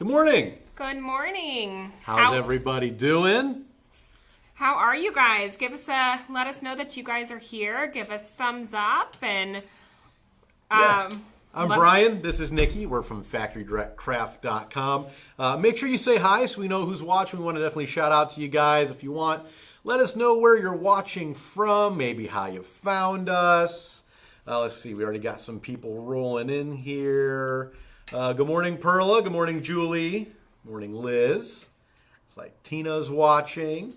Good morning. Good morning. How's everybody doing? How are you guys? Let us know that you guys are here. Give us thumbs up and I'm Brian. This is Nikki. We're from FactoryDirectCraft.com. Make sure you say hi so we know who's watching. We want to definitely shout out to you guys. If you want, let us know where you're watching from, maybe how you found us. Let's see. We already got some people rolling in here. Good morning, Perla. Good morning, Julie. Good morning, Liz. It's like Tina's watching.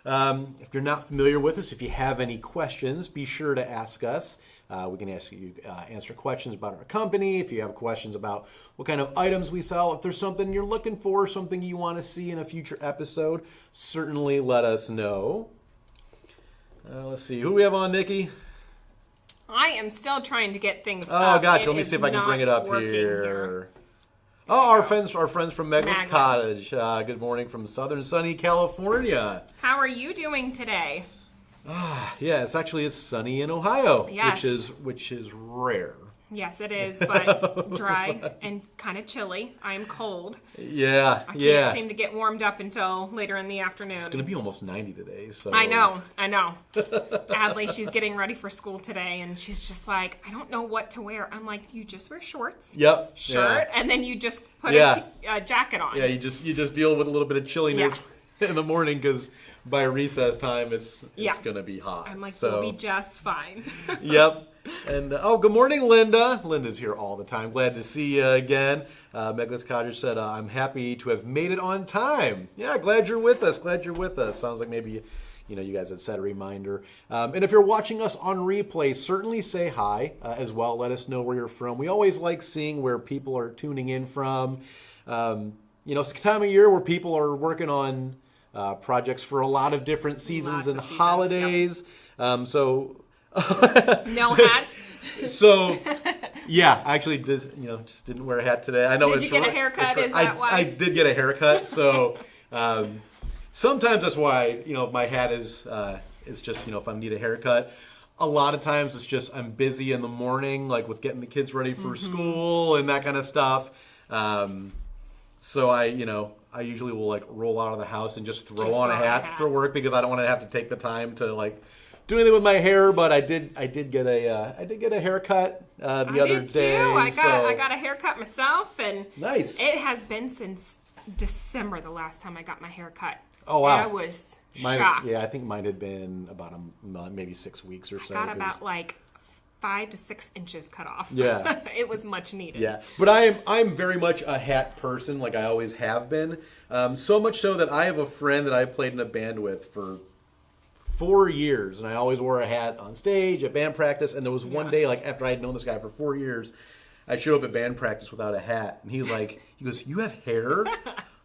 If you're not familiar with us, if you have any questions, be sure to ask us. We can answer questions about our company. If you have questions about what kind of items we sell, if there's something you're looking for, something you want to see in a future episode, certainly let us know. Let's see. Who do we have on, Nikki? I am still trying to get things up. Oh, gotcha. Let me see if I can bring it up here. Oh, our friends from Meglin's Cottage. Good morning from southern sunny California. How are you doing today? Yeah, it's sunny in Ohio, yes. which is rare. Yes, it is, but dry and kind of chilly. I am cold. Yeah, I can't seem to get warmed up until later in the afternoon. It's going to be almost 90 today. So I know. Adley, she's getting ready for school today, and she's just like, I don't know what to wear. I'm like, you just wear shorts, shirt, and then you just put a jacket on. Yeah, you just deal with a little bit of chilliness in the morning because by recess time it's going to be hot. I'm like, you'll be just fine. Yep. And good morning, Linda. Linda's here all the time. Glad to see you again. Meglin's Cottage said, I'm happy to have made it on time. Yeah, glad you're with us. Sounds like maybe you guys had set a reminder. And if you're watching us on replay, certainly say hi as well. Let us know where you're from. We always like seeing where people are tuning in from. It's the time of year where people are working on projects for a lot lot of different seasons and holidays. Yep. No hat. So, yeah, I actually just didn't wear a hat today. I know. Did you get a haircut? Is that why? I did get a haircut. So, sometimes that's why my hat is just if I need a haircut. A lot of times it's just I'm busy in the morning, like with getting the kids ready for school and that kind of stuff. So I usually will roll out of the house and just throw on a hat for work because I don't want to have to take the time to do anything with my hair. But I did get a haircut the other day. Too. I got a haircut myself, and nice. It has been since December the last time I got my hair cut. Oh wow! I was shocked. Yeah, I think mine had been about maybe 6 weeks or so. I got about 5 to 6 inches cut off. Yeah. It was much needed. Yeah. But I'm very much a hat person, like I always have been. So much so that I have a friend that I played in a band with for 4 years, and I always wore a hat on stage at band practice. And there was one day, after I had known this guy for 4 years, I showed up at band practice without a hat, and he goes, "You have hair?" And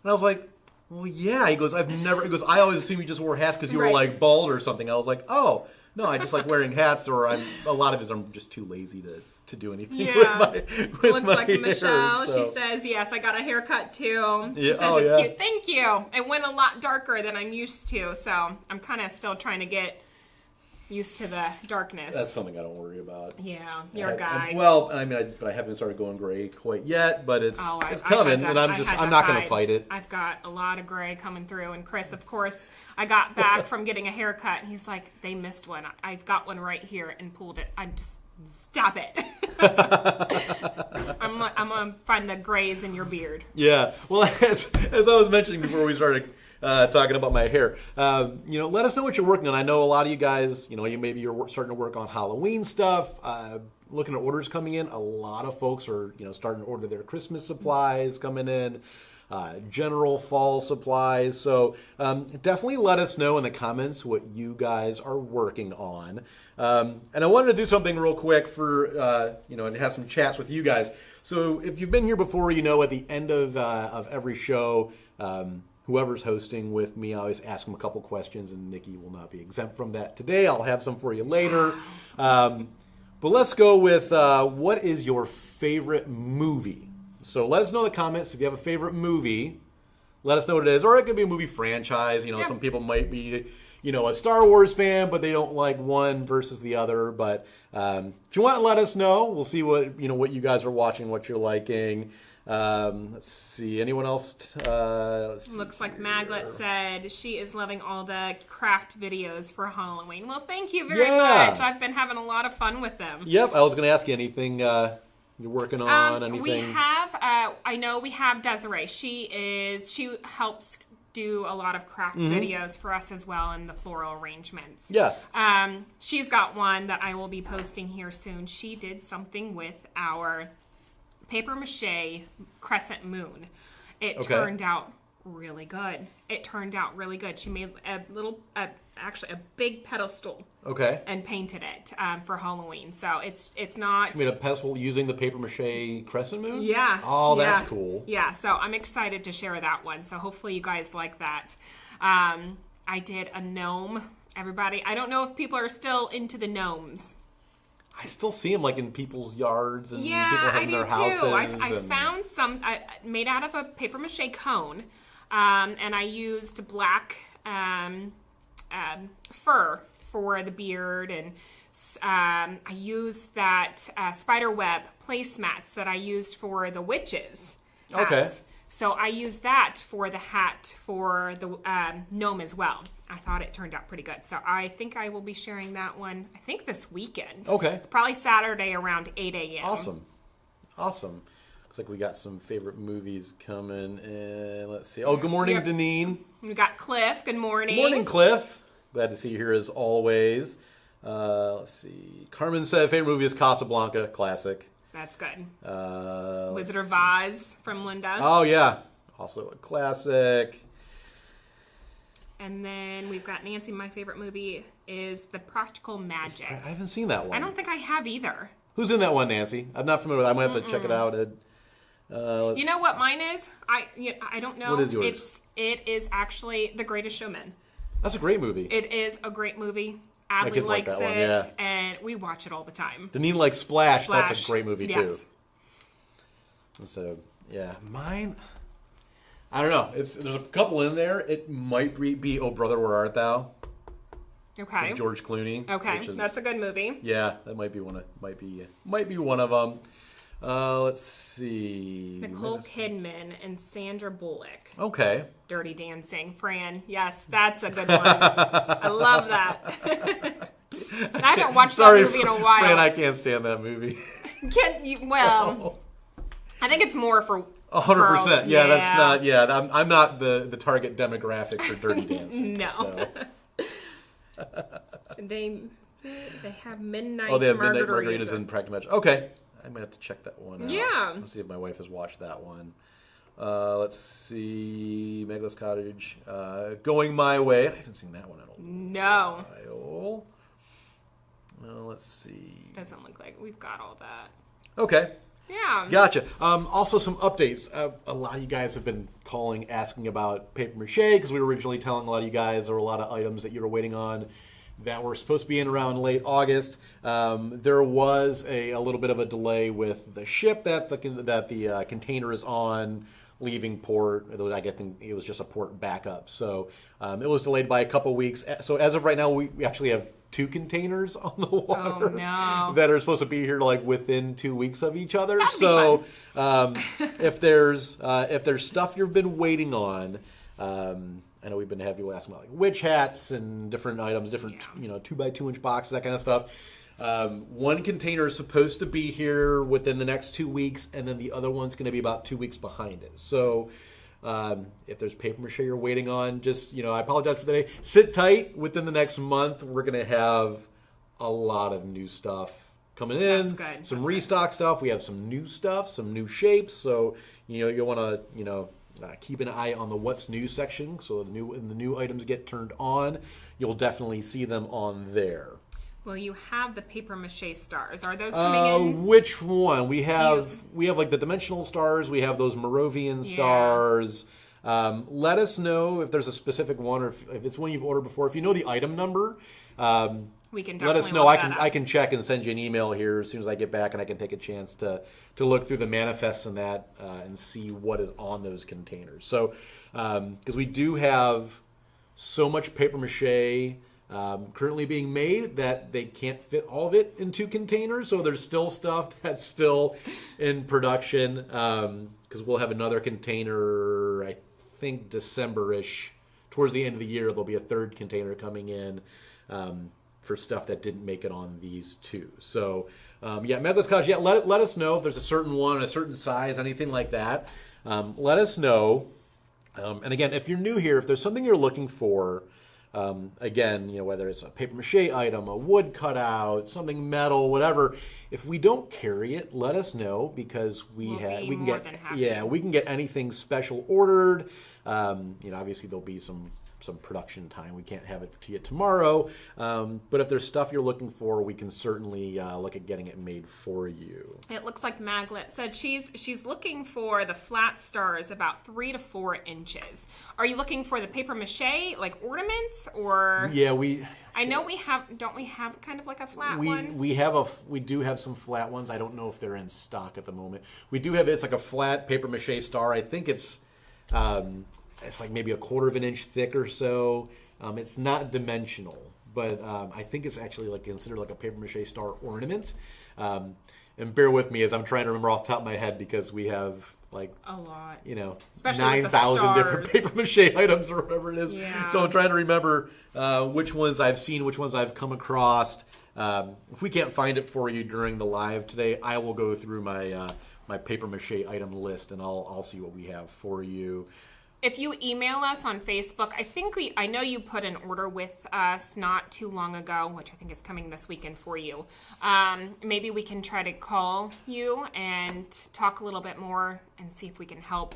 I was like, "Well, yeah." He goes, "I always assumed you just wore hats because you were bald or something." I was like, "Oh, no, I just like wearing hats, or a lot of it I'm just too lazy to do anything with my hair." Michelle, so. She says, yes, I got a haircut too. She Yeah, says it's cute. Thank you. It went a lot darker than I'm used to, so I'm kind of still trying to get used to the darkness. That's something I don't worry about. Yeah, you're a guy. But I haven't started going gray quite yet, but it's coming, and I'm not going to fight it. I've got a lot of gray coming through, and Chris, of course, I got back from getting a haircut, and he's like, they missed one. I've got one right here and pulled it. I'm just, stop it. I'm going to find the grays in your beard. Yeah, well, as I was mentioning before we started talking about my hair, let us know what you're working on. I know a lot of you guys, maybe you're starting to work on Halloween stuff, looking at orders coming in. A lot of folks are, starting to order their Christmas supplies coming in, general fall supplies. So definitely let us know in the comments what you guys are working on. And I wanted to do something real quick for, and have some chats with you guys. So if you've been here before, at the end of every show, whoever's hosting with me, I always ask them a couple questions, and Nikki will not be exempt from that today. I'll have some for you later. But let's go with what is your favorite movie? So let us know in the comments if you have a favorite movie. Let us know what it is. Or it could be a movie franchise. Some people might be, a Star Wars fan, but they don't like one versus the other. But if you want to let us know, we'll see what you guys are watching, what you're liking. Let's see. Anyone else? Looks like Maglet said she is loving all the craft videos for Halloween. Well, thank you very much. I've been having a lot of fun with them. Yep. I was going to ask you anything you're working on. Anything? We have. I know we have Desiree. She helps do a lot of craft videos for us as well, and the floral arrangements. Yeah. She's got one that I will be posting here soon. She did something with our paper mache crescent moon. It turned out really good. She made actually a big pedestal. Okay. And painted it for Halloween. So it's not. She made a pedestal using the paper mache crescent moon? Yeah. Oh, that's cool. Yeah. So I'm excited to share that one. So hopefully you guys like that. I did a gnome. Everybody, I don't know if people are still into the gnomes. I still see them like in people's yards and people I having do their houses. too. I found some made out of a paper mache cone, and I used black fur for the beard, and I used that spider web placemats that I used for the witches. Okay. So I used that for the hat for the gnome as well. I thought it turned out pretty good. So I think I will be sharing that one, I think this weekend. Okay. Probably Saturday around 8 a.m. Awesome. Looks like we got some favorite movies coming. And let's see. Oh, good morning, Deneen. We got Cliff. Good morning. Good morning, Cliff. Glad to see you here as always. Let's see. Carmen said favorite movie is Casablanca. Classic. That's good. Wizard of Oz from Linda. Oh, yeah. Also a classic. And then we've got Nancy. My favorite movie is The Practical Magic. I haven't seen that one. I don't think I have either. Who's in that one, Nancy? I'm not familiar with it. I'm going to have to check it out. You know what mine is? I don't know. What is yours? It is actually The Greatest Showman. That's a great movie. It is a great movie. Adley likes it, yeah. And we watch it all the time. Deneen likes Splash. That's a great movie, too. So, yeah. Mine, I don't know. There's a couple in there. It might be Oh Brother, Where Art Thou? Okay. With George Clooney. Okay, that's a good movie. Yeah, that might be one of them. Let's see. Nicole Kidman and Sandra Bullock. Okay. Dirty Dancing. Fran, yes, that's a good one. I love that. I haven't watched that movie in a while. Fran, I can't stand that movie. Well, I think it's more for 100%. Yeah, that's not. Yeah, I'm not the target demographic for Dirty Dancing. No. So. They have Midnight. Oh, they have Midnight Margaritas and Practical Magic. Okay. I'm going to have to check that one out. Yeah. Let's see if my wife has watched that one. Let's see. Meglis Cottage. Going My Way. I haven't seen that one at all. No. Let's see. Doesn't look like we've got all that. Okay. Yeah. Gotcha. Also, some updates. A lot of you guys have been calling, asking about paper mache, because we were originally telling a lot of you guys there were a lot of items that you were waiting on that were supposed to be in around late August. There was a little bit of a delay with the ship that the container is on leaving port. I think it was just a port backup. So it was delayed by a couple weeks. So as of right now, we actually have 2 containers on the water that are supposed to be here like within 2 weeks of each other. That'd so if there's stuff you've been waiting on, I know we've been having people asking about like witch hats and different items, different 2x2 inch boxes, that kind of stuff. One container is supposed to be here within the next 2 weeks, and then the other one's going to be about 2 weeks behind it. So if there's paper mache you're waiting on, just I apologize for the delay. Sit tight. Within the next month, we're going to have a lot of new stuff coming in. That's good. Some restock stuff. We have some new stuff, some new shapes. So you'll want to keep an eye on the what's new section. So when the new items get turned on, you'll definitely see them on there. Well, you have the paper mache stars. Are those coming in? Which one? We have like the dimensional stars. We have those Moravian stars. Let us know if there's a specific one, or if it's one you've ordered before. If you know the item number, we can definitely let us know. Look I can check and send you an email here as soon as I get back, and I can take a chance to look through the manifests and that and see what is on those containers. So because we do have so much paper mache currently being made that they can't fit all of it in 2 containers. So there's still stuff that's still in production. because we'll have another container, I think December-ish. Towards the end of the year, there'll be a third container coming in for stuff that didn't make it on these two. So, Megaless Couch, let us know if there's a certain one, a certain size, anything like that. Let us know. And again, if you're new here, if there's something you're looking for, again, whether it's a paper mache item, a wood cutout, something metal, whatever, if we don't carry it, let us know, because we can get anything special ordered. Obviously there'll be some production time. We can't have it to you tomorrow, but if there's stuff you're looking for, we can certainly look at getting it made for you. It looks like Maglet said she's looking for the flat stars about 3 to 4 inches. Are you looking for the paper mache like ornaments, or? Yeah, don't we have kind of like a flat one? We do have some flat ones. I don't know if they're in stock at the moment. We do have, it's like a flat paper mache star. I think it's like maybe 1/4 of an inch thick or so. It's not dimensional, but I think it's actually like considered like a paper mache star ornament. And bear with me as I'm trying to remember off the top of my head, because we have like a lot, 9,000 different paper mache items or whatever it is. Yeah. So I'm trying to remember which ones I've seen, which ones I've come across. If we can't find it for you during the live today, I will go through my paper mache item list, and I'll see what we have for you. If you email us on Facebook, I know you put an order with us not too long ago, which I think is coming this weekend for you. Maybe we can try to call you and talk a little bit more and see if we can help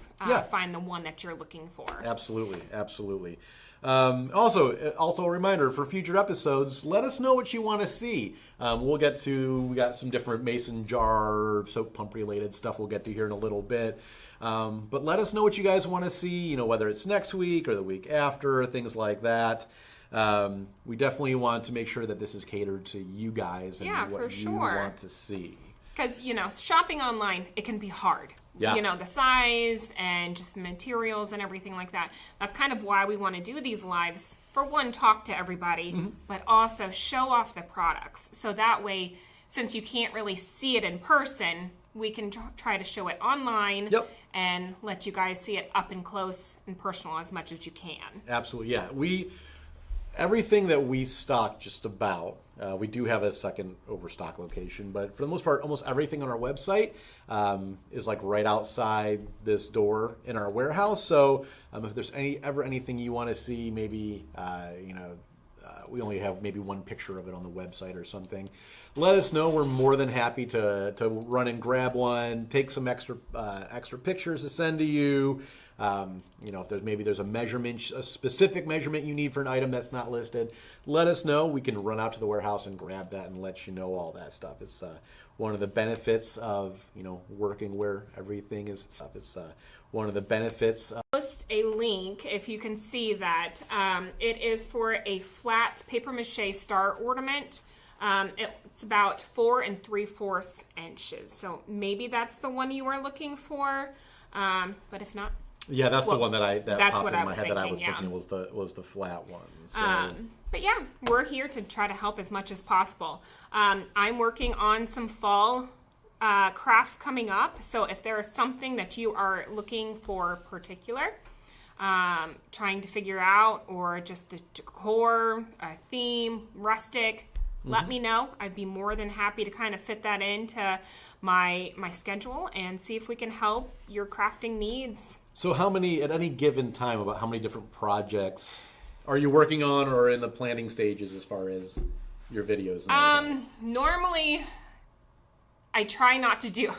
find the one that you're looking for. Absolutely. Also a reminder for future episodes, let us know what you want to see. We got some different mason jar, soap pump related stuff we'll get to here in a little bit. But let us know what you guys want to see, whether it's next week or the week after, things like that. We definitely want to make sure that this is catered to you guys and what you want to see. Because, shopping online, it can be hard. Yeah. The size and just the materials and everything like that. That's kind of why we want to do these lives. For one, talk to everybody, but also show off the products. So that way, since you can't really see it in person, we can try to show it online and let you guys see it up and close and personal as much as you can. Absolutely, yeah. Everything that we stock just about, we do have a second overstock location, but for the most part, almost everything on our website is like right outside this door in our warehouse. So if there's ever anything you want to see, maybe we only have maybe one picture of it on the website or something, let us know. We're more than happy to run and grab one, take some extra pictures to send to you. If there's a specific measurement you need for an item that's not listed, let us know. We can run out to the warehouse and grab that and let you know all that stuff. It's one of the benefits of working where everything is. It's one of the benefits. Post a link if you can see that. It is for a flat paper mache star ornament. It's about 4 3/4 inches. So maybe that's the one you were looking for. But if not, yeah, that's the one that popped in my head that I was thinking was the flat one. So. But yeah, we're here to try to help as much as possible. I'm working on some fall crafts coming up. So if there is something that you are looking for particular, trying to figure out, or just a decor, a theme, rustic, let me know. I'd be more than happy to kind of fit that into my schedule and see if we can help your crafting needs. So at any given time, about how many different projects are you working on or in the planning stages as far as your videos? Normally, I try not to do...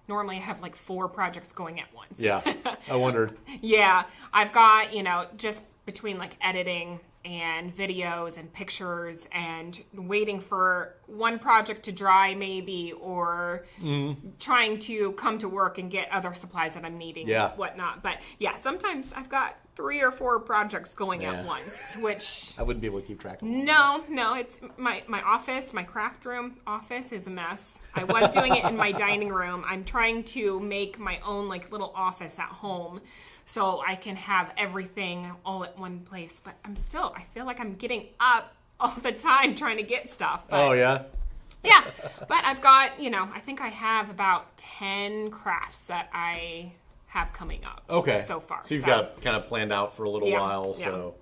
Normally, I have like 4 projects going at once. Yeah, I wondered. Yeah, I've got, just between like editing and videos and pictures and waiting for one project to dry maybe, or trying to come to work and get other supplies that I'm needing and whatnot. But yeah, sometimes I've got 3 or 4 projects going at once, which... I wouldn't be able to keep track of them. No, it's my office, my craft room office is a mess. I was doing it in my dining room. I'm trying to make my own like little office at home so I can have everything all at one place. But I feel like I'm getting up all the time trying to get stuff. But, oh, yeah? Yeah, but I've got, I think I have about 10 crafts that I have coming up. Okay. So far. So you've got kind of planned out for a little while. Yeah. So,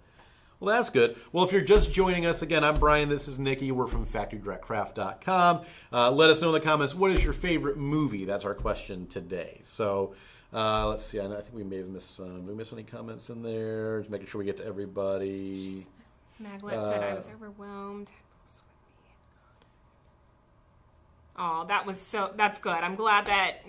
well, that's good. Well, if you're just joining us again, I'm Brian. This is Nikki. We're from FactoryDirectCraft.com. Let us know in the comments, what is your favorite movie? That's our question today. So let's see. I think we may have missed some. Did we miss any comments in there? Just making sure we get to everybody. Maglet said I was overwhelmed. Oh, that's good. I'm glad that,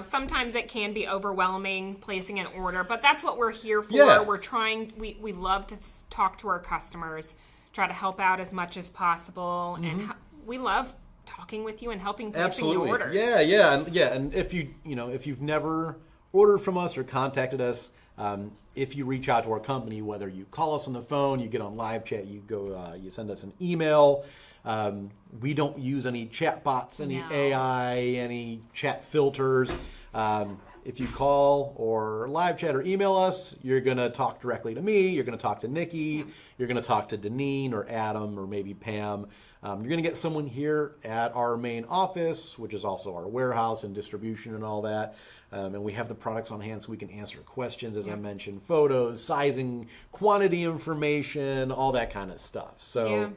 sometimes it can be overwhelming placing an order, but that's what we're here for. Yeah. We're trying, we love to talk to our customers, try to help out as much as possible. And we love talking with you and helping placing the orders. Yeah. And if if you've never ordered from us or contacted us, if you reach out to our company, whether you call us on the phone, you get on live chat, you go, you send us an email. We don't use any chat bots, any AI, any chat filters. If you call or live chat or email us, you're going to talk directly to me. You're going to talk to Nikki. You're going to talk to Deneen or Adam or maybe Pam. You're going to get someone here at our main office, which is also our warehouse and distribution and all that. And we have the products on hand so we can answer questions, as I mentioned, photos, sizing, quantity information, all that kind of stuff. So.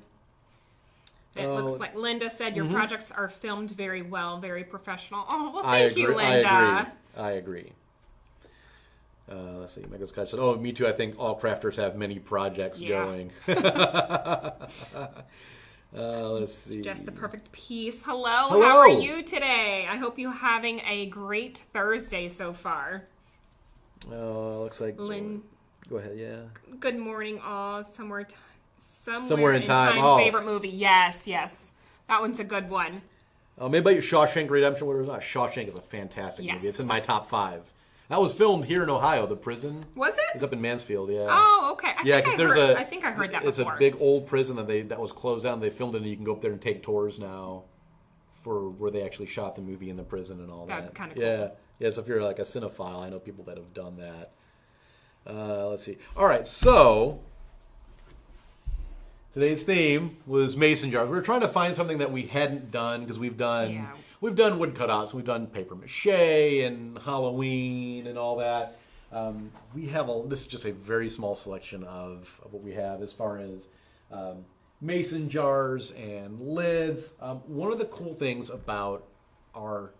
It looks like Linda said your projects are filmed very well, very professional. Oh, well, thank you, Linda. I agree. Let's see. Megan Scott said, "Oh, me too. I think all crafters have many projects going." Let's see. Just the perfect piece. Hello. How are you today? I hope you're having a great Thursday so far. Looks like Lynn. Go ahead. Yeah. Good morning, all. Somewhere in time. Favorite movie. Yes. That one's a good one. Maybe about your Shawshank Redemption. What was that? Shawshank is a fantastic movie. It's in my top 5. That was filmed here in Ohio. The prison. Was it? It's up in Mansfield. Yeah. Oh, okay. I think I heard that before. It's a big old prison that was closed down. They filmed it, and you can go up there and take tours now, for where they actually shot the movie in the prison and all that. That's kind of cool. Yeah. So if you're like a cinephile, I know people that have done that. Let's see. All right, so today's theme was mason jars. We were trying to find something that we hadn't done because we've done wood cutouts, we've done paper mache and Halloween and all that. This is just a very small selection of what we have as far as mason jars and lids. One of the cool things about our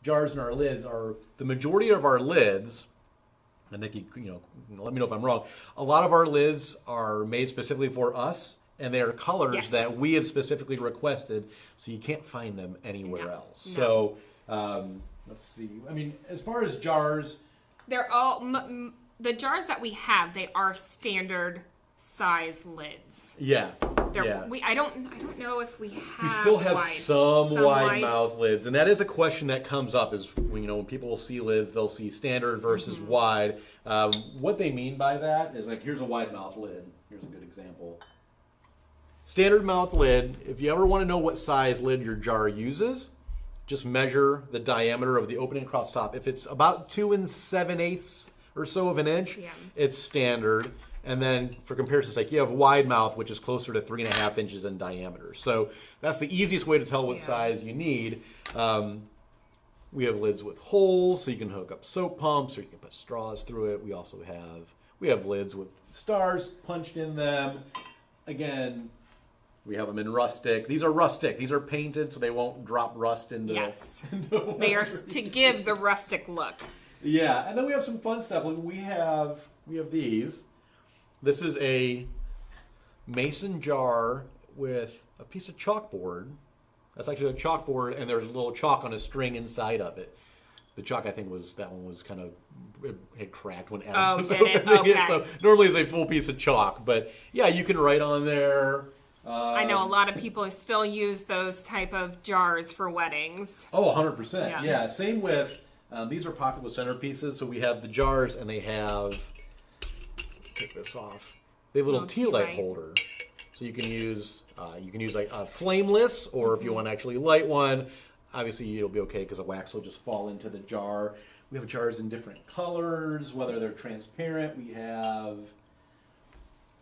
jars and our lids are the majority of our lids. And Nikki, let me know if I'm wrong. A lot of our lids are made specifically for us. And they are colors that we have specifically requested, so you can't find them anywhere else. No. So, let's see. I mean, as far as jars, they're all the jars that we have. They are standard size lids. Yeah. I don't know if we have. We still have some wide mouth lids, and that is a question that comes up. Is when people will see lids, they'll see standard versus wide. What they mean by that is here's a wide mouth lid. Here's a good example. Standard mouth lid, if you ever want to know what size lid your jar uses, just measure the diameter of the opening across the top. If it's about 2 7/8 or so of an inch, it's standard. And then for comparison's sake, you have wide mouth, which is closer to 3.5 inches in diameter. So that's the easiest way to tell what size you need. We have lids with holes, so you can hook up soap pumps or you can put straws through it. We have lids with stars punched in them. Again, we have them in rustic. These are rustic. These are painted so they won't drop rust into. Yes, they are to give the rustic look. Yeah, and then we have some fun stuff. We have these. This is a mason jar with a piece of chalkboard. That's actually a chalkboard, and there's a little chalk on a string inside of it. The chalk, I think, that one was kind of, it cracked when Adam was opening it. So normally it's a full piece of chalk, but yeah, you can write on there. I know a lot of people still use those type of jars for weddings. Oh, 100%. Yeah. Same with, these are popular centerpieces. So we have the jars, and they have, take this off. They have a little tea light holder. So you can use like a flameless, or if you want to actually light one, obviously it'll be okay because the wax will just fall into the jar. We have jars in different colors, whether they're transparent. We have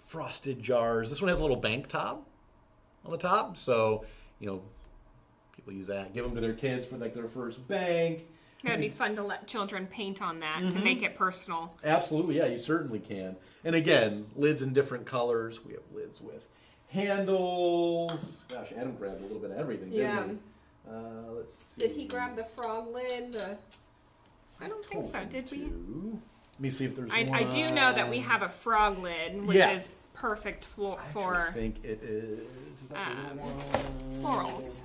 frosted jars. This one has a little bank top on the top, so people use that, give them to their kids for their first bank. That'd be fun to let children paint on that to make it personal. Absolutely, yeah, you certainly can. And again, lids in different colors. We have lids with handles. Gosh, Adam grabbed a little bit of everything, didn't he? Let's see. Did he grab the frog lid? I don't think so. Did we? Let me see if there's one. I do know that we have a frog lid, which is perfect for I think it is. Is that the one? florals.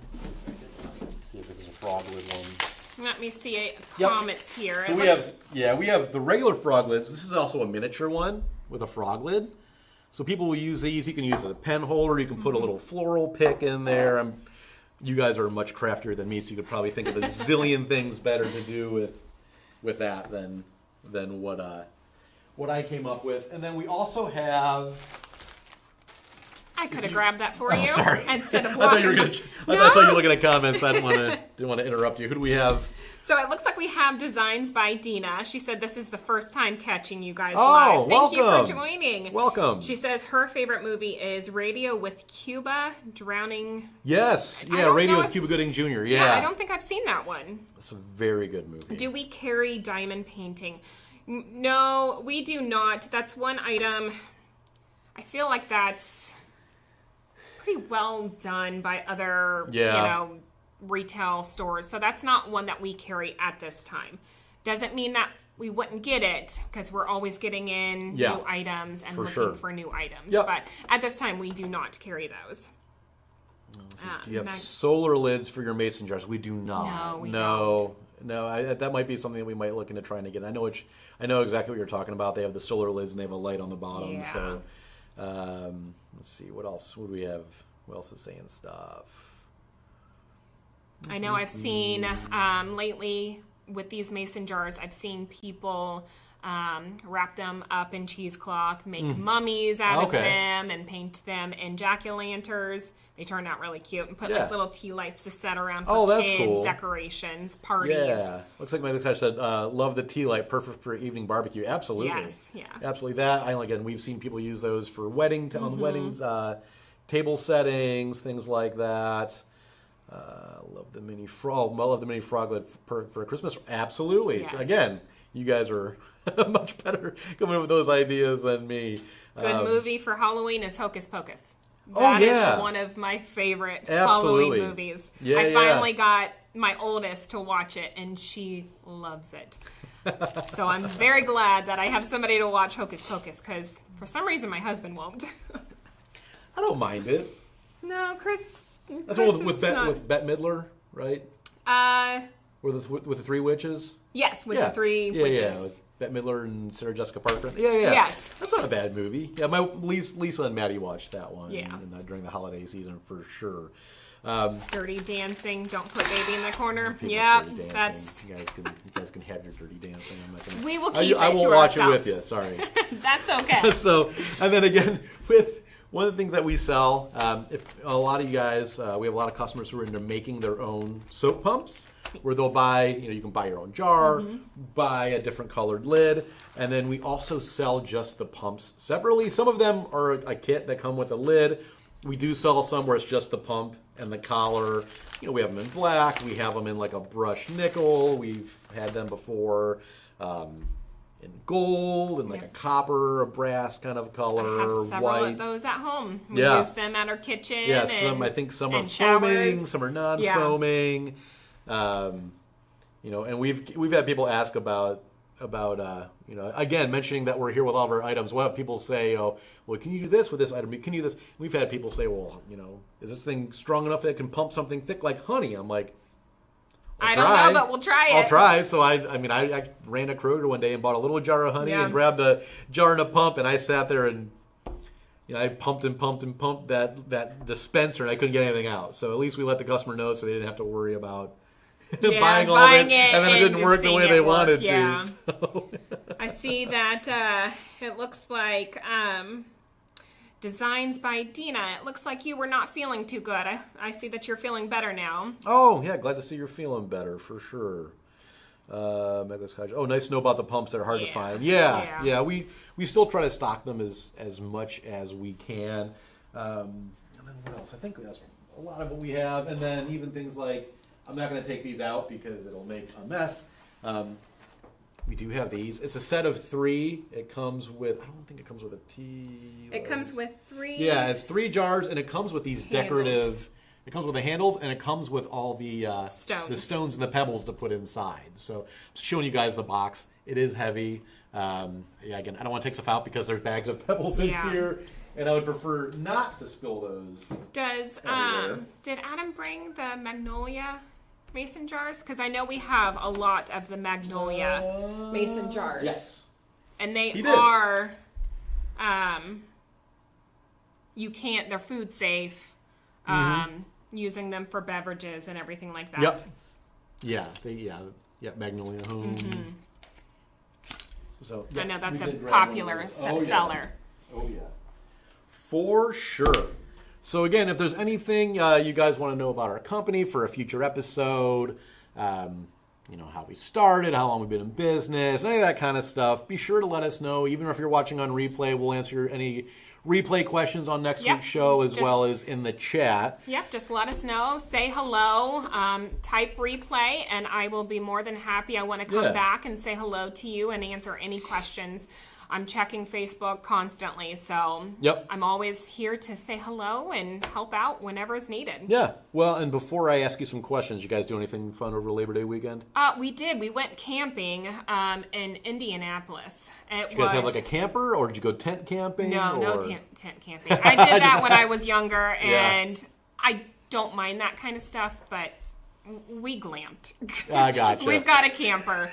Let's see if this is a frog lid one. Let me see comments here. So we have the regular frog lids. This is also a miniature one with a frog lid. So people will use these. You can use it as a pen holder. You can put a little floral pick in there. You guys are much craftier than me, so you could probably think of a zillion things better to do with that than what I came up with. And then we also have. I could have grabbed that for you. Sorry. Instead of I walking. thought you were going to. I saw you looking at comments. I didn't want to interrupt you. Who do we have? So it looks like we have Designs by Dina. She said this is the first time catching you guys live. Thank you Welcome. for joining. Welcome. She says her favorite movie is Radio with Cuba Drowning. Yes. Yeah, Radio with Cuba Gooding Jr. Yeah. I don't think I've seen that one. It's a very good movie. Do we carry diamond painting? No, we do not. That's one item. I feel like that's pretty well done by other, retail stores. So that's not one that we carry at this time. Doesn't mean that we wouldn't get it, because we're always getting in new items and looking for new items. Yep. But at this time, we do not carry those. Do you have solar lids for your mason jars? We do not. No, we don't. No, that might be something that we might look into trying to get. I know exactly what you're talking about. They have the solar lids and they have a light on the bottom. Yeah. So let's see, what else? What do we have? What else is saying stuff? I know I've seen lately with these mason jars, I've seen people wrap them up in cheesecloth, make mummies out of them, and paint them in jack-o'-lanterns. They turn out really cute, and put like little tea lights to set around for kids, cool. decorations, parties. Yeah, looks like Michael Touch said, "Love the tea light, perfect for evening barbecue." Absolutely, yes, yeah, absolutely. That again, we've seen people use those for on weddings, table settings, things like that. Love the mini frog. Love the mini frog lid for Christmas. Absolutely. Yes. So again, you guys are much better coming up with those ideas than me. Good movie for Halloween is Hocus Pocus. That is one of my favorite Halloween movies. Yeah, I finally got my oldest to watch it, and she loves it. So I'm very glad that I have somebody to watch Hocus Pocus, because for some reason my husband won't. I don't mind it. No, Chris. That's one with Bette Midler, right? With the three witches. Yes, with the three witches. Yeah, with Bette Midler and Sarah Jessica Parker. Yeah. Yes. That's not a bad movie. Yeah, my Lisa and Maddie watched that one. Yeah. During the holiday season for sure. Dirty Dancing. Don't put baby in the corner. Yeah, that's. You guys can have your Dirty Dancing. I'm not gonna. We will keep it. I won't to watch ourselves. it with you. Sorry. That's okay. So, and then again with. One of the things that we sell, if a lot of you guys, we have a lot of customers who are into making their own soap pumps, where they'll buy, you can buy your own jar, buy a different colored lid, and then we also sell just the pumps separately. Some of them are a kit that come with a lid. We do sell some where it's just the pump and the collar. We have them in black. We have them in like a brushed nickel. We've had them before. In gold and like a copper, a brass kind of color, I have several white. of those at home. We use them at our kitchen. Yeah, I think some are foaming, some are non-foaming. And we've had people ask about again, mentioning that we're here with all of our items. We'll have people say, well, can you do this with this item? Can you do this? We've had people say, well, is this thing strong enough that it can pump something thick like honey? I'm like, I don't know, but we'll try it. I'll try. So I ran to Kroger one day and bought a little jar of honey and grabbed a jar and a pump, and I sat there and I pumped and pumped and pumped that dispenser, and I couldn't get anything out. So at least we let the customer know, so they didn't have to worry about buying all of it, and then it didn't work the way they wanted to. So. I see that it looks like Designs by Dina. It looks like you were not feeling too good. I see that you're feeling better now. Oh, yeah. Glad to see you're feeling better, for sure. Nice to know about the pumps that are hard to find. Yeah. We still try to stock them as much as we can. And then what else? I think that's a lot of what we have. And then even things like, I'm not going to take these out because it'll make a mess. We do have these. It's a set of 3. It comes with, I don't think it comes with a tea. It comes with 3. Yeah, it's 3 jars, and it comes with these decorative. It comes with the handles, and it comes with all the stones and the pebbles to put inside. So I'm showing you guys the box. It is heavy. Again, I don't want to take stuff out because there's bags of pebbles in here, and I would prefer not to spill those. Did Adam bring the Magnolia mason jars? Because I know we have a lot of the Magnolia mason jars. Yes. And they are, they're food safe, using them for beverages and everything like that. Yep. Magnolia Home. Mm-hmm. So I know that's a popular seller. Oh, yeah. For sure. So again, if there's anything you guys want to know about our company for a future episode, how we started, how long we've been in business, any of that kind of stuff, be sure to let us know. Even if you're watching on replay, we'll answer any replay questions on next week's show as well as in the chat. Yep, just let us know. Say hello. Type replay, and I will be more than happy. I want to come back and say hello to you and answer any questions. I'm checking Facebook constantly, so I'm always here to say hello and help out whenever is needed. Yeah. Well, and before I ask you some questions, you guys do anything fun over Labor Day weekend? We did. We went camping in Indianapolis. Did you guys have like a camper, or did you go tent camping? No tent camping. I did that when I was younger, and I don't mind that kind of stuff, but we glamped. I gotcha. We've got a camper.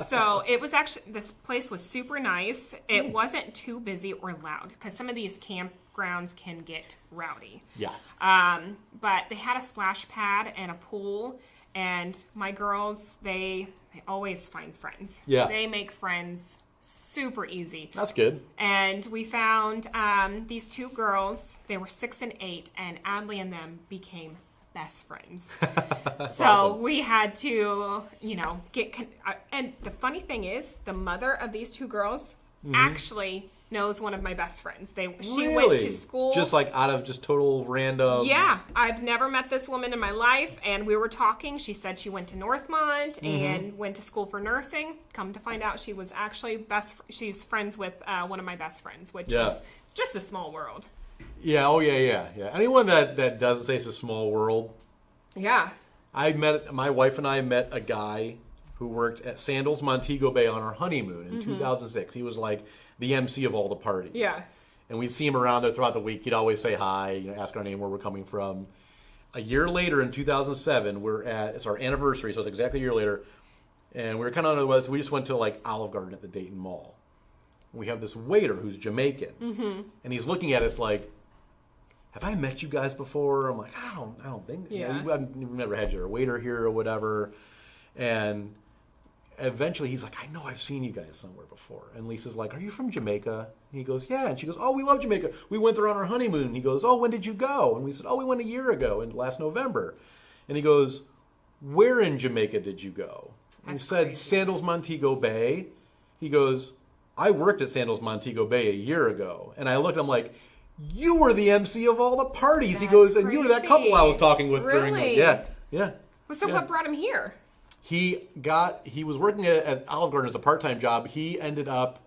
So it was actually, this place was super nice. It wasn't too busy or loud because some of these campgrounds can get rowdy. Yeah. But they had a splash pad and a pool, and my girls, they always find friends. Yeah. They make friends super easy. That's good. And we found these 2 girls. They were 6 and 8, and Adley and them became best friends. So awesome. We had to, and the funny thing is, the mother of these 2 girls actually knows one of my best friends. She went to school. Just like out of just total random. Yeah. I've never met this woman in my life, and we were talking. She said she went to Northmont and went to school for nursing. Come to find out, she was actually she's friends with one of my best friends, which is just a small world. Yeah, yeah. Anyone that doesn't say it's a small world. Yeah. My wife and I met a guy who worked at Sandals Montego Bay on our honeymoon in 2006. He was like the MC of all the parties. Yeah. And we'd see him around there throughout the week. He'd always say hi, ask our name, where we're coming from. A year later, in 2007, it's our anniversary, so it's exactly a year later, and we were kind of on the west. We just went to like Olive Garden at the Dayton Mall. We have this waiter who's Jamaican, and he's looking at us like, have I met you guys before? I'm like, I don't think. Yeah. I've never had your waiter here or whatever. And eventually he's like, I know I've seen you guys somewhere before. And Lisa's like, are you from Jamaica? And he goes, yeah. And she goes, oh, we love Jamaica. We went there on our honeymoon. And he goes, oh, when did you go? And we said, oh, we went a year ago, last November. And he goes, where in Jamaica did you go? And we said, crazy. Sandals Montego Bay. He goes, I worked at Sandals Montego Bay a year ago. And I looked, I'm like, you were the MC of all the parties. He goes, and you were that couple I was talking with during the... Yeah. So what brought him here? He was working at Olive Garden as a part-time job. He ended up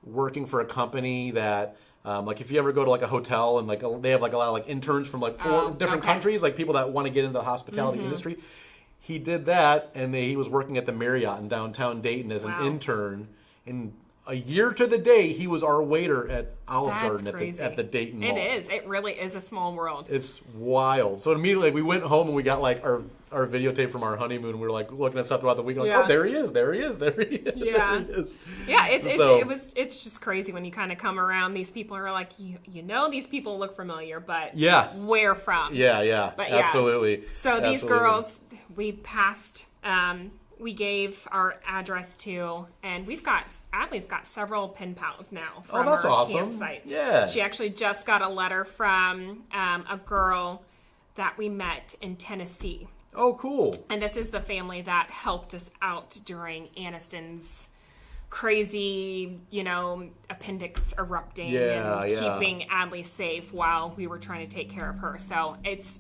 working for a company that, like if you ever go to like a hotel and like they have like a lot of like interns from like 4 different countries, like people that want to get into the hospitality industry. He did that, and he was working at the Marriott in downtown Dayton as an intern. And a year to the day, he was our waiter at Olive Garden at the Dayton Mall. It is. It really is a small world. It's wild. So immediately we went home and we got like our videotape from our honeymoon. We were like looking at stuff throughout the week. Like, oh, there he is. Yeah. Yeah. It's just crazy when you kind of come around. These people are like, these people look familiar, but where from? Yeah. But absolutely. So these girls, we passed. We gave our address to, and Adley's got several pen pals now from our awesome. Campsites. Yeah. She actually just got a letter from a girl that we met in Tennessee. Oh, cool. And this is the family that helped us out during Aniston's crazy, appendix erupting and keeping Adley safe while we were trying to take care of her. So it's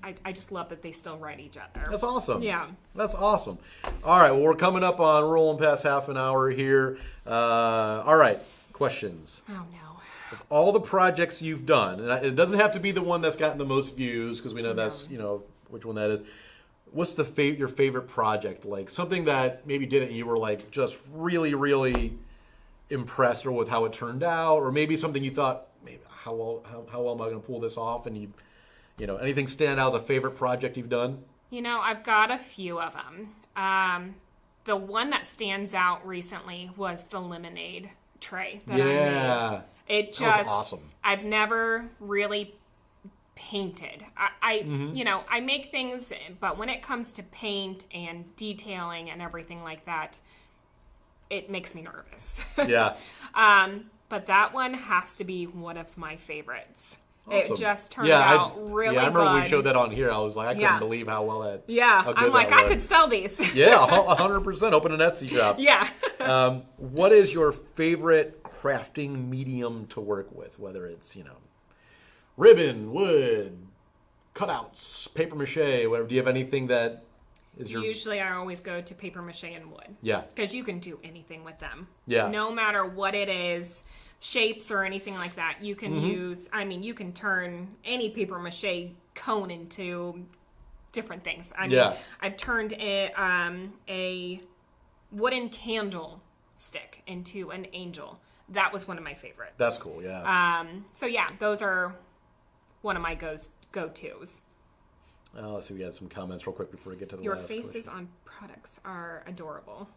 I just love that they still write each other. That's awesome. Yeah. That's awesome. All right, well, we're coming up on rolling past half an hour here. All right, questions. Oh, no. Of all the projects you've done, and it doesn't have to be the one that's gotten the most views, because we know that's, which one that is. What's your favorite project? Like something that maybe didn't, you were like just really, really impressed or with how it turned out, or maybe something you thought, maybe how well am I going to pull this off? And anything stand out as a favorite project you've done? I've got a few of them. The one that stands out recently was the lemonade tray that I made. That was awesome. I've never really painted. I make things, but when it comes to paint and detailing and everything like that, it makes me nervous. Yeah. But that one has to be one of my favorites. Awesome. It just turned out really good. I remember when we showed that on here. I was like, I couldn't believe how well that. Yeah, I'm like, I could sell these. Yeah, 100%. Open an Etsy shop. Yeah. What is your favorite crafting medium to work with? Whether it's ribbon, wood, cutouts, paper mache, whatever. Do you have anything that is your? Usually, I always go to paper mache and wood. Yeah. Because you can do anything with them. Yeah. No matter what it is. Shapes or anything like that, you can use. You can turn any paper mache cone into different things. I've turned a wooden candle stick into an angel. That was one of my favorites. That's cool. Yeah. Those are one of my go-tos. Let's see. We had some comments real quick before we get to the Your last faces question. on products are adorable.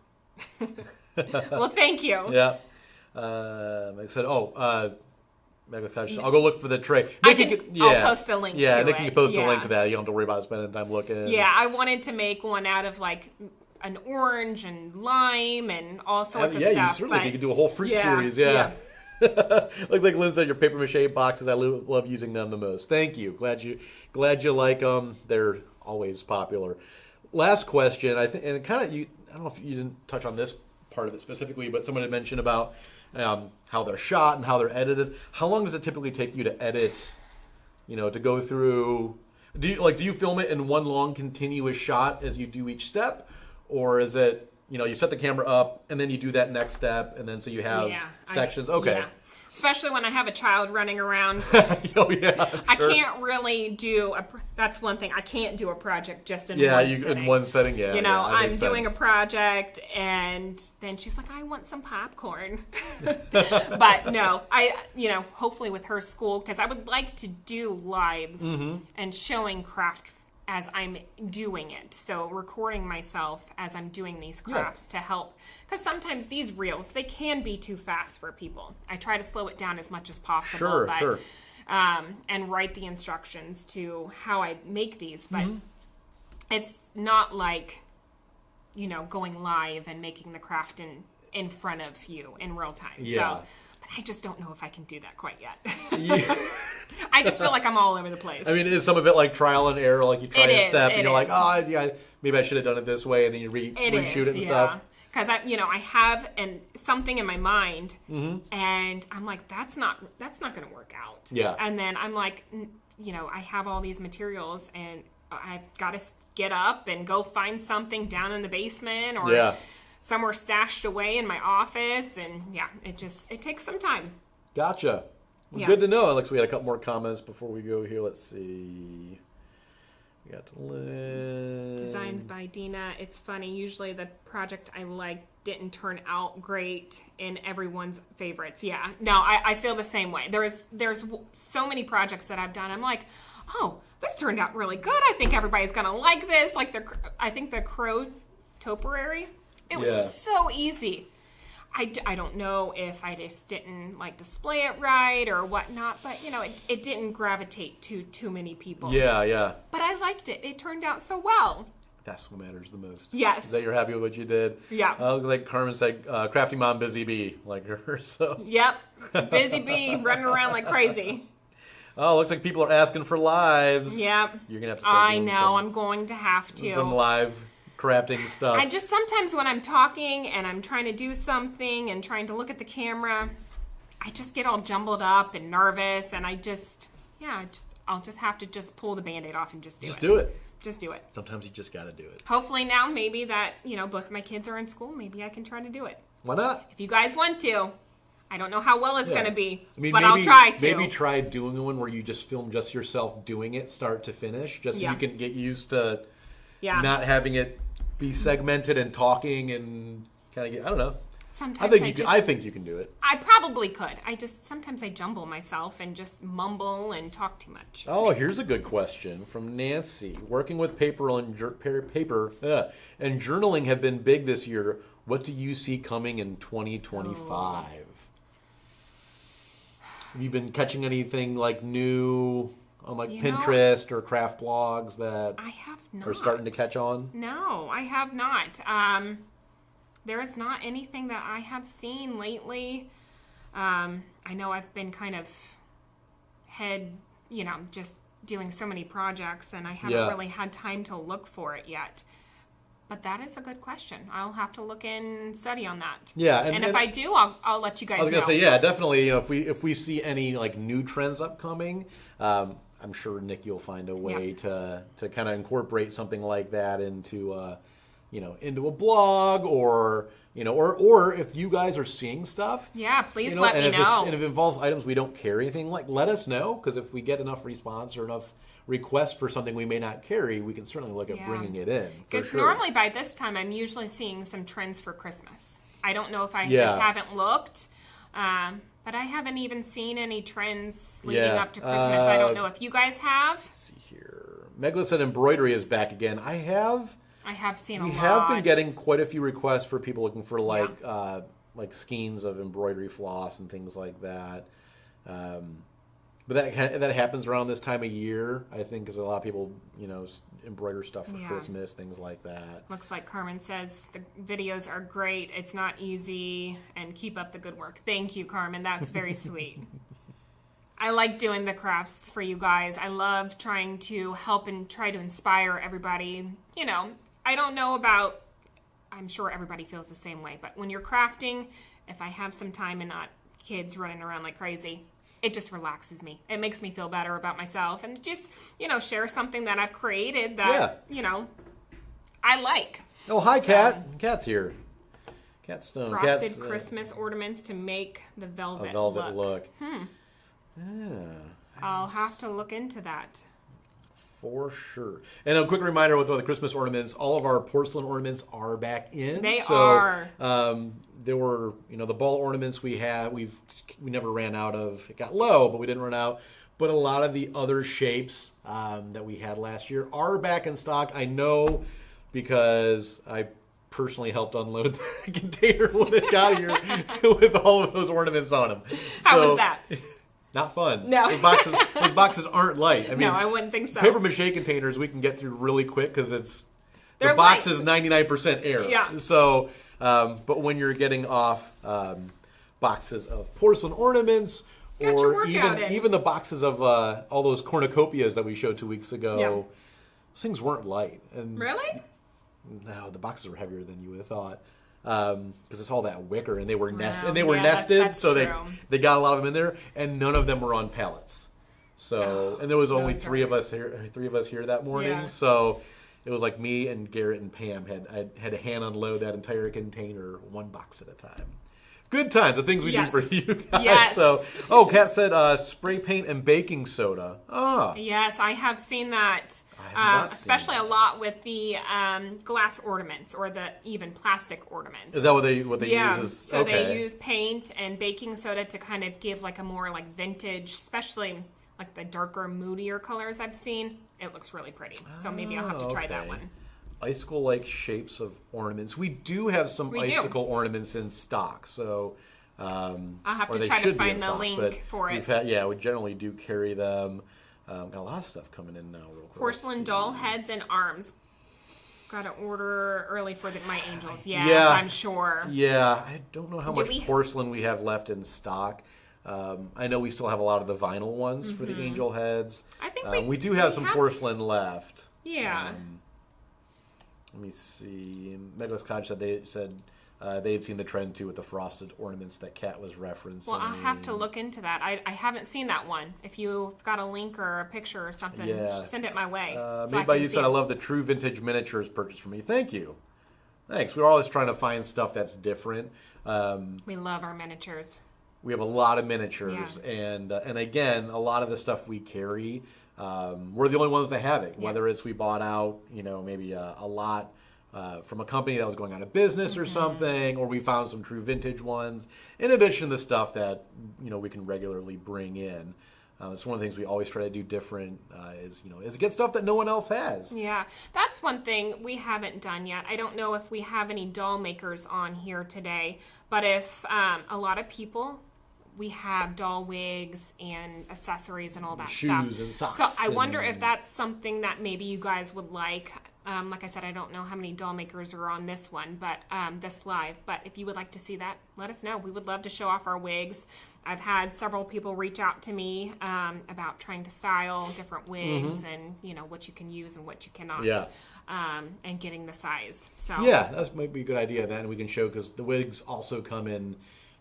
Well, thank you. Yeah. I said, I'll go look for the tray. I'll post a link to it. Yeah, Nick can post a link to that. You don't have to worry about spending time looking. Yeah, I wanted to make one out of like an orange and lime and all sorts of stuff. Yeah, you certainly could do a whole fruit series. Yeah. Looks like Lynn said your paper mache boxes. I love using them the most. Thank you. Glad you like them. They're always popular. Last question. I think, and it kind of I don't know if you didn't touch on this part of it specifically, but someone had mentioned about how they're shot and how they're edited. How long does it typically take you to edit? To go through. Do you film it in one long continuous shot as you do each step, or is it you set the camera up and then you do that next step and then so you have sections? Okay. Yeah. Especially when I have a child running around. Oh, yeah. Sure. I can't really do that's one thing. I can't do a project just in one setting. In one setting, yeah. I'm doing a project and then she's like, I want some popcorn. But no, hopefully with her school, because I would like to do lives and showing craft as I'm doing it. So recording myself as I'm doing these crafts to help. Because sometimes these reels, they can be too fast for people. I try to slow it down as much as possible. Sure. And write the instructions to how I make these. But it's not like, going live and making the craft in front of you in real time. Yeah. So, but I just don't know if I can do that quite yet. Yeah. I just feel like I'm all over the place. I mean, is some of it like trial and error? Like you try a step and you're like, oh, maybe I should have done it this way, and then you reshoot it and stuff. Because I have something in my mind, and I'm like, that's not going to work out. Yeah. And then I'm like, I have all these materials, and I've got to get up and go find something down in the basement or somewhere stashed away in my office, and it takes some time. Gotcha. Well, good to know. Alex, we had a couple more comments before we go here. Let's see. We got Designs by Dina. It's funny. Usually the project I like didn't turn out great in everyone's favorites. Yeah. No, I feel the same way. There's so many projects that I've done. I'm like, oh, this turned out really good. I think everybody's going to like this. Like I think the crow topiary. It was so easy. I don't know if I just didn't display it right or whatnot, but it didn't gravitate to too many people. Yeah. But I liked it. It turned out so well. That's what matters the most. Yes. Is that you're happy with what you did? Yeah. Looks like Carmen said, crafty mom, busy bee, like her. So. Yep. Busy bee, running around like crazy. Oh, looks like people are asking for lives. Yep. You're going to have to start doing I'm going to have to. Some live crafting stuff. I just sometimes when I'm talking and I'm trying to do something and trying to look at the camera, I just get all jumbled up and nervous, and I just Yeah, I'll just have to just pull the Band-Aid off and just do it. Just do it. Just do it. Sometimes you just got to do it. Hopefully now, maybe that, both my kids are in school, maybe I can try to do it. Why not? If you guys want to. I don't know how well it's going to be, but maybe, I'll try to. Maybe try doing one where you just film just yourself doing it start to finish, just so you can get used to not having it be segmented and talking and kind of get, I don't know. Sometimes I think you can do it. I probably could. Sometimes I jumble myself and just mumble and talk too much. Oh, here's a good question from Nancy. Working with paper and journaling have been big this year. What do you see coming in 2025? Have you been catching anything like new on Pinterest or craft blogs that I have not. Are starting to catch on? No, I have not. There is not anything that I have seen lately. I know I've been kind of just doing so many projects, and I haven't really had time to look for it yet. But that is a good question. I'll have to look and study on that. Yeah, and if I do, I'll let you guys know. I was gonna say, definitely. If we see any new trends upcoming, I'm sure Nick, you'll find a way to kind of incorporate something like that into into a blog or if you guys are seeing stuff. Yeah, please let me know. And if it involves items we don't carry anything, let us know, because if we get enough response or enough requests for something we may not carry, we can certainly look at bringing it in. Because normally by this time, I'm usually seeing some trends for Christmas. I don't know if I just haven't looked, but I haven't even seen any trends leading up to Christmas. I don't know if you guys have. Let's see here. Megla said embroidery is back again. I have seen a lot. We have been getting quite a few requests for people looking for like skeins of embroidery floss and things like that. But that happens around this time of year, I think, because a lot of people, embroider stuff for Christmas, things like that. Looks like Carmen says the videos are great. It's not easy, and keep up the good work. Thank you, Carmen. That's very sweet. I like doing the crafts for you guys. I love trying to help and try to inspire everybody. I don't know about, I'm sure everybody feels the same way, but when you're crafting, if I have some time and not kids running around like crazy, it just relaxes me. It makes me feel better about myself and just, share something that I've created that, I like. Oh, hi, Kat. Kat's here. Kat Stone. Frosted Christmas ornaments to make the velvet look. I'll have to look into that. For sure. And a quick reminder with all the Christmas ornaments, all of our porcelain ornaments are back in. They are. There were, the ball ornaments we had, we never ran out of. It got low, but we didn't run out. But a lot of the other shapes that we had last year are back in stock. I know because I personally helped unload the container when it got here with all of those ornaments on them. How was that? Not fun. No. Those boxes aren't light. I mean, no, I wouldn't think so. Paper mache containers we can get through really quick because the box is 99% air. Yeah. So, but when you're getting off boxes of porcelain ornaments, or even the boxes of all those cornucopias that we showed 2 weeks ago, those things weren't light. And really? No, the boxes were heavier than you would have thought. Because it's all that wicker, and they were nested, that's so they got a lot of them in there, and none of them were on pallets. So, and there was only three of us here that morning. So it was like me and Garrett and Pam had to hand unload that entire container one box at a time. Good times, the things we do for you guys. Yes. So, Kat said spray paint and baking soda. Yes, I have seen that. Especially a lot with the glass ornaments or the even plastic ornaments. Is that what they use? So they use paint and baking soda to kind of give like a more like vintage, especially like the darker, moodier colors I've seen. It looks really pretty. So maybe I'll have to try that one. Icicle-like shapes of ornaments. We do have some icicle ornaments in stock. So I'll have to try to find the link for it. We generally do carry them. Got a lot of stuff coming in now. Real quick. Porcelain doll heads and arms. Got to order early for my angels. Yes, I'm sure. Yeah, I don't know how much porcelain we have left in stock. I know we still have a lot of the vinyl ones for the angel heads. I think we do have some porcelain left. Yeah. Let me see. Meglis Codge said they had seen the trend too with the frosted ornaments that Kat was referencing. Well, I'll have to look into that. I haven't seen that one. If you've got a link or a picture or something, send it my way. Made by you said, I love the true vintage miniatures purchased for me. Thank you. Thanks. We're always trying to find stuff that's different. We love our miniatures. We have a lot of miniatures, and again, a lot of the stuff we carry, we're the only ones that have it. Whether it's we bought out, maybe a lot from a company that was going out of business or something, or we found some true vintage ones. In addition to the stuff that we can regularly bring in. It's one of the things we always try to do different is get stuff that no one else has. Yeah, that's one thing we haven't done yet. I don't know if we have any doll makers on here today, but if a lot of people, we have doll wigs and accessories and all that stuff. Shoes and socks. So I wonder if that's something that maybe you guys would like. Like I said, I don't know how many doll makers are on this one, but this live. But if you would like to see that, let us know. We would love to show off our wigs. I've had several people reach out to me about trying to style different wigs and what you can use and what you cannot. Yeah. And getting the size. So yeah, that might be a good idea. Then we can show, because the wigs also come in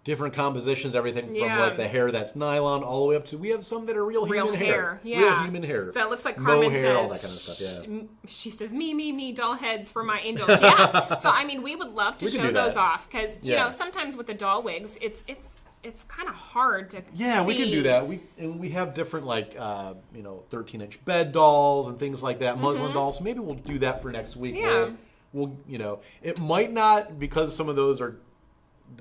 different compositions, everything from like the hair that's nylon all the way up to, we have some that are real human hair. Yeah. Real human hair. So it looks like Carmen hair, says, all that kind of stuff, yeah. She says, me, doll heads for my angels. Yeah. So, I mean, we would love to show those off because, sometimes with the doll wigs, it's kind of hard to see. We can do that. We have different 13-inch bed dolls and things like that, muslin dolls. So maybe we'll do that for next week. Yeah. We'll it might not, because some of those are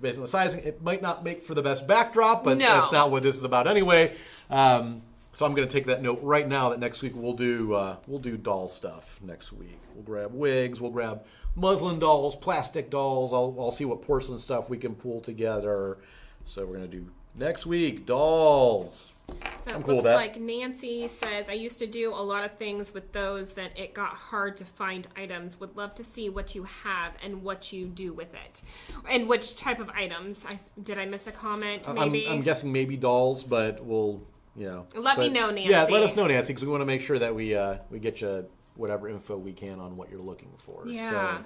based on the sizing, it might not make for the best backdrop, but that's not what this is about anyway. So I'm going to take that note right now that next week we'll do doll stuff next week. We'll grab wigs, we'll grab muslin dolls, plastic dolls. I'll see what porcelain stuff we can pull together. So we're going to do next week dolls. So it looks like Nancy says, I used to do a lot of things with those that it got hard to find items. Would love to see what you have and what you do with it. And which type of items. Did I miss a comment? Maybe? I'm guessing maybe dolls, but we'll, Let me know, Nancy. Yeah, let us know, Nancy, because we want to make sure that we get you whatever info we can on what you're looking for. Yeah.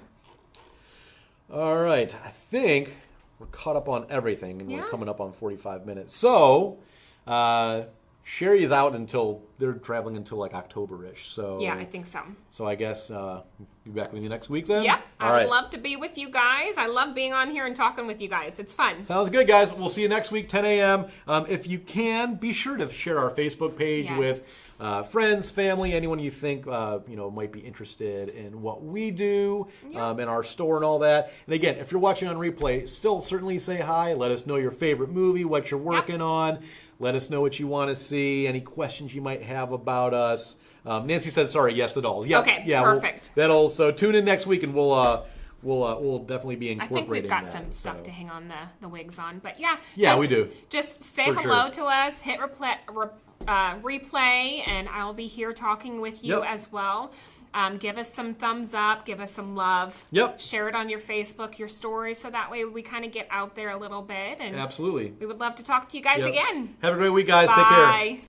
So, all right. I think we're caught up on everything, and we're coming up on 45 minutes. So, Sherry is out they're traveling until like October-ish. So yeah, I think so. So I guess be back with you next week then? Yeah, I would love to be with you guys. I love being on here and talking with you guys. It's fun. Sounds good, guys. We'll see you next week, 10 a.m. If you can, be sure to share our Facebook page with friends, family, anyone you think might be interested in what we do in our store and all that. And again, if you're watching on replay, still certainly say hi. Let us know your favorite movie, what you're working on. Let us know what you want to see, any questions you might have about us. Nancy said, sorry, yes, the dolls. Yeah, okay, perfect. So tune in next week, and we'll definitay be incorporating that. I think we've got some stuff to hang on the wigs on. But we do. Just say hello to us, hit replay, and I'll be here talking with you as well. Give us some thumbs up, give us some love. Yep. Share it on your Facebook, your stories, so that way we kind of get out there a little bit. And absolutely. We would love to talk to you guys again. Have a great week, guys. Bye. Take care.